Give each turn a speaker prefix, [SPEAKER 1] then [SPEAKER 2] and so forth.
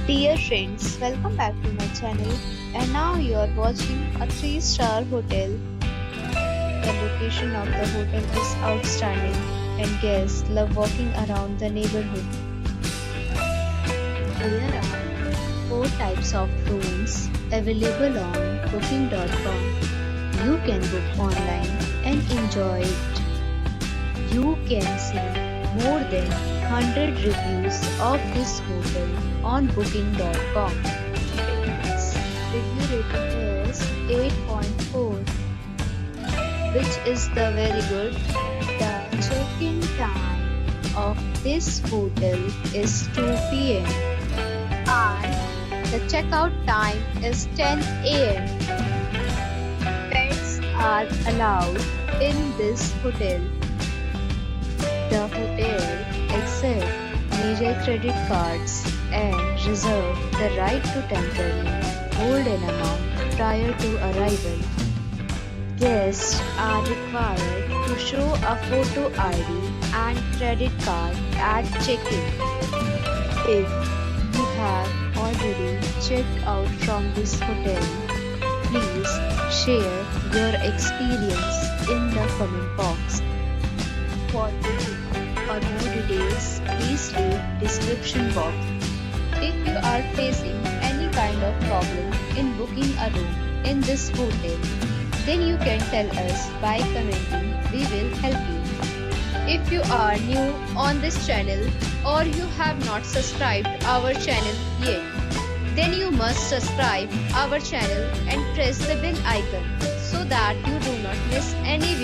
[SPEAKER 1] Dear friends, welcome back to my channel. And now you are watching a 3-star hotel. The location of the hotel is outstanding and guests love walking around the neighborhood. There are 4 types of rooms available on booking.com. You can book online and enjoy it. You can see more than 100 reviews of this hotel on booking.com. Its review rating is 8.4, which is the very good. The check-in time of this hotel is 2 p.m. and the checkout time is 10 a.m. Pets are allowed in this hotel. The hotel accepts major credit cards and reserve the right to temporarily hold an amount prior to arrival. Guests are required to show a photo ID and credit card at check-in. If you have already checked out from this hotel, please share your experience in the comment box. For booking or more details, please read description box. If you are facing any kind of problem in booking a room in this hotel, then you can tell us by commenting. We will help you. If you are new on this channel or you have not subscribed our channel yet, then you must subscribe our channel and press the bell icon so that you do not miss any video.